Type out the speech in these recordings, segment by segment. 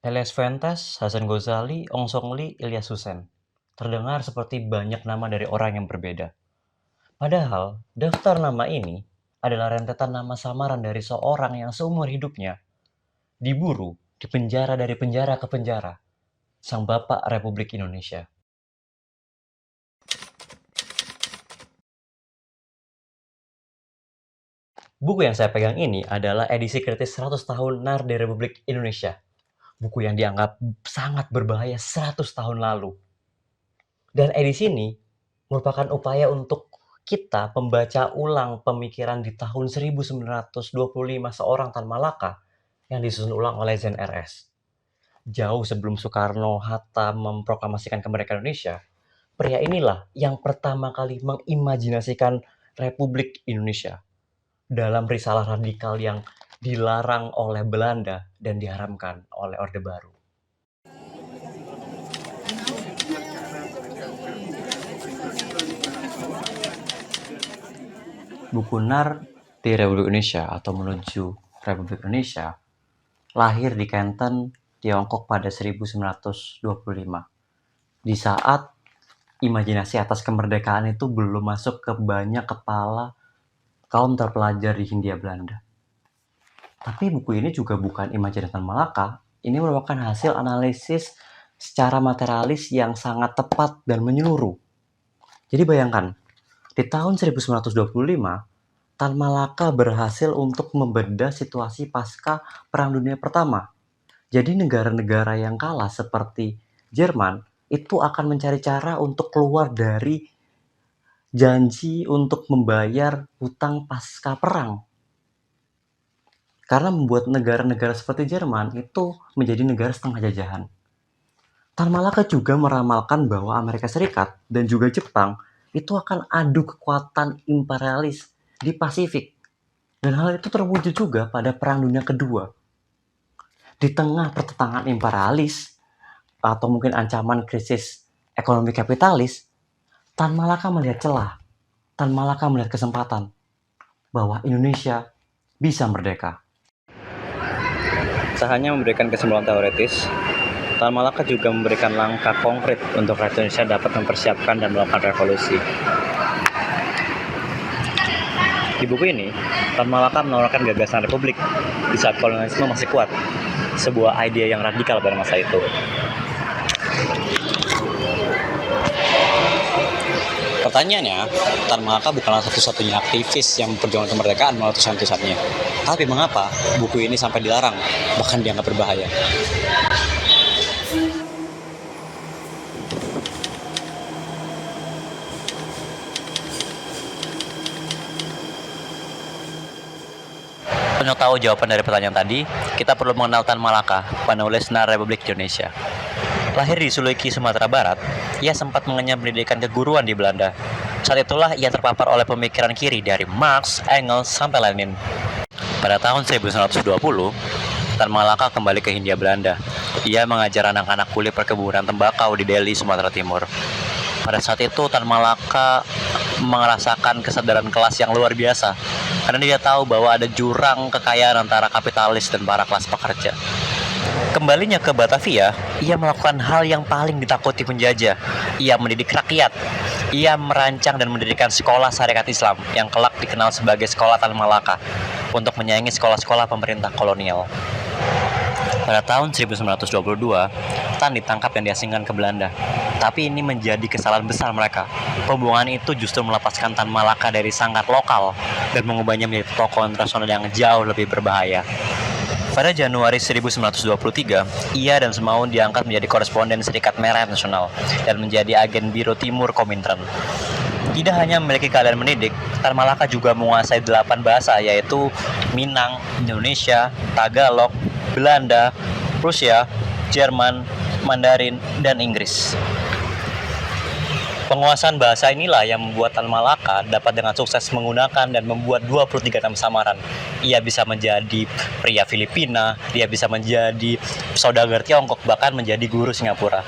Elias Fuentes, Hasan Ghazali, Ong Song Lee, Ilyas Hussein. Terdengar seperti banyak nama dari orang yang berbeda. Padahal, daftar nama ini adalah rentetan nama samaran dari seorang yang seumur hidupnya diburu, dipenjara dari penjara ke penjara, sang Bapak Republik Indonesia. Buku yang saya pegang ini adalah edisi kritis 100 tahun NAR di Republik Indonesia. Buku yang dianggap sangat berbahaya 100 tahun lalu. Dan edisi ini merupakan upaya untuk kita membaca ulang pemikiran di tahun 1925 seorang Tan Malaka yang disusun ulang oleh Zen RS. Jauh sebelum Soekarno-Hatta memproklamasikan kemerdekaan Indonesia, pria inilah yang pertama kali mengimajinasikan Republik Indonesia dalam risalah radikal yang dilarang oleh Belanda dan diharamkan oleh Orde Baru. Buku NAR di Republik Indonesia atau menuju Republik Indonesia lahir di Canton, Tiongkok pada 1925. Di saat imajinasi atas kemerdekaan itu belum masuk ke banyak kepala kaum terpelajar di Hindia Belanda. Tapi buku ini juga bukan imajinasi Tan Malaka, ini merupakan hasil analisis secara materialis yang sangat tepat dan menyeluruh. Jadi bayangkan, di tahun 1925, Tan Malaka berhasil untuk membedah situasi pasca Perang Dunia Pertama. Jadi negara-negara yang kalah seperti Jerman itu akan mencari cara untuk keluar dari janji untuk membayar hutang pasca perang. Karena membuat negara-negara seperti Jerman itu menjadi negara setengah jajahan. Tan Malaka juga meramalkan bahwa Amerika Serikat dan juga Jepang itu akan adu kekuatan imperialis di Pasifik. Dan hal itu terwujud juga pada Perang Dunia Kedua. Di tengah pertentangan imperialis atau mungkin ancaman krisis ekonomi kapitalis, Tan Malaka melihat celah. Tan Malaka melihat kesempatan bahwa Indonesia bisa merdeka. Tak hanya memberikan kesimpulan teoritis, Tan Malaka juga memberikan langkah konkret untuk rakyat Indonesia dapat mempersiapkan dan melakukan revolusi. Di buku ini, Tan Malaka menawarkan gagasan republik di saat kolonialisme masih kuat, sebuah ide yang radikal pada masa itu. Pertanyaannya, Tan Malaka bukanlah satu-satunya aktivis yang memperjuangkan kemerdekaan melalui tulisan-tulisannya. Tapi mengapa buku ini sampai dilarang, bahkan dianggap berbahaya? Untuk tahu jawaban dari pertanyaan tadi, kita perlu mengenal Tan Malaka, penulis NAR Republik Indonesia. Lahir di Sulawesi, Sumatera Barat, ia sempat mengenyam pendidikan keguruan di Belanda. Saat itulah ia terpapar oleh pemikiran kiri dari Marx, Engels, sampai Lenin. Pada tahun 1920, Tan Malaka kembali ke Hindia Belanda. Ia mengajar anak-anak kulit perkebunan tembakau di Delhi, Sumatera Timur. Pada saat itu, Tan Malaka merasakan kesadaran kelas yang luar biasa, karena dia tahu bahwa ada jurang kekayaan antara kapitalis dan para kelas pekerja. Kembalinya ke Batavia, ia melakukan hal yang paling ditakuti penjajah. Ia mendidik rakyat. Ia merancang dan mendirikan sekolah syariat Islam yang kelak dikenal sebagai Sekolah Tan Malaka untuk menyaingi sekolah-sekolah pemerintah kolonial. Pada tahun 1922, Tan ditangkap dan diasingkan ke Belanda. Tapi ini menjadi kesalahan besar mereka. Pembuangan itu justru melepaskan Tan Malaka dari sangkar lokal dan mengubahnya menjadi tokoh internasional yang jauh lebih berbahaya. Pada Januari 1923, ia dan Semaun diangkat menjadi koresponden Serikat Merah Nasional dan menjadi agen Biro Timur Komintern. Tidak hanya memiliki keahlian mendidik, Tan Malaka juga menguasai 8 bahasa, yaitu Minang, Indonesia, Tagalog, Belanda, Rusia, Jerman, Mandarin, dan Inggris. Penguasaan bahasa inilah yang membuat Tan Malaka dapat dengan sukses menggunakan dan membuat 23 nama samaran. Ia bisa menjadi pria Filipina, dia bisa menjadi saudagar Tiongkok, bahkan menjadi guru Singapura.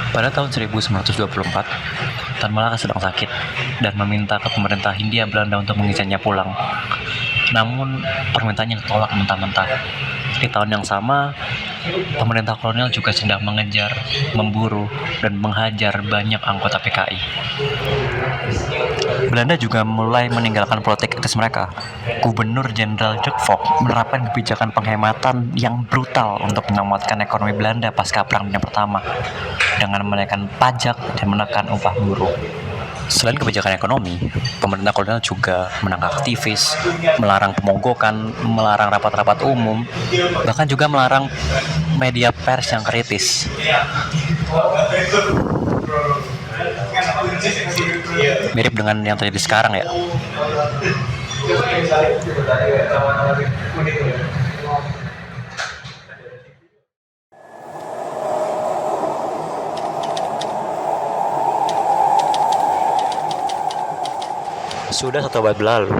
Pada tahun 1924, Tan Malaka sedang sakit dan meminta ke pemerintah Hindia Belanda untuk mengizinkannya pulang. Namun permintaannya ditolak mentah-mentah. Di tahun yang sama, pemerintah kolonial juga sedang mengejar, memburu, dan menghajar banyak anggota PKI. Belanda juga mulai meninggalkan politik etis mereka. Gubernur Jenderal De Valk menerapkan kebijakan penghematan yang brutal untuk menyelamatkan ekonomi Belanda pasca Perang Dunia Pertama dengan menaikkan pajak dan menekan upah buruh. Selain kebijakan ekonomi, pemerintah kolonial juga menangkap aktivis, melarang pemogokan, melarang rapat-rapat umum, bahkan juga melarang media pers yang kritis. Mirip dengan yang terjadi sekarang ya. Sudah 1 abad berlalu,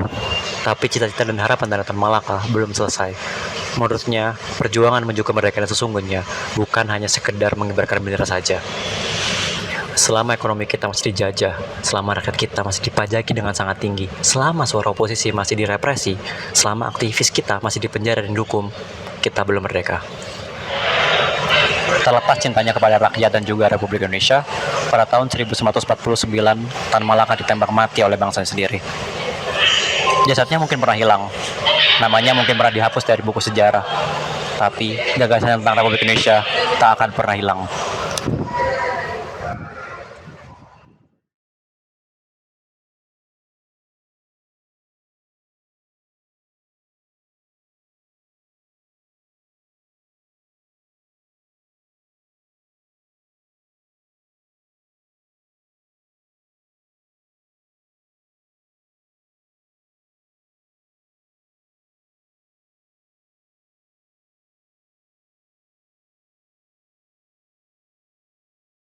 tapi cita-cita dan harapan Tan Malaka belum selesai. Menurutnya, perjuangan menuju kemerdekaan sesungguhnya bukan hanya sekedar mengibarkan bendera saja. Selama ekonomi kita masih dijajah, selama rakyat kita masih dipajaki dengan sangat tinggi, selama suara oposisi masih direpresi, selama aktivis kita masih dipenjara dan dihukum, kita belum merdeka. Terlepas cintanya kepada rakyat dan juga Republik Indonesia, pada tahun 1949, Tan Malaka ditembak mati oleh bangsanya sendiri. Jasadnya mungkin pernah hilang, namanya mungkin pernah dihapus dari buku sejarah, tapi gagasan tentang Republik Indonesia tak akan pernah hilang.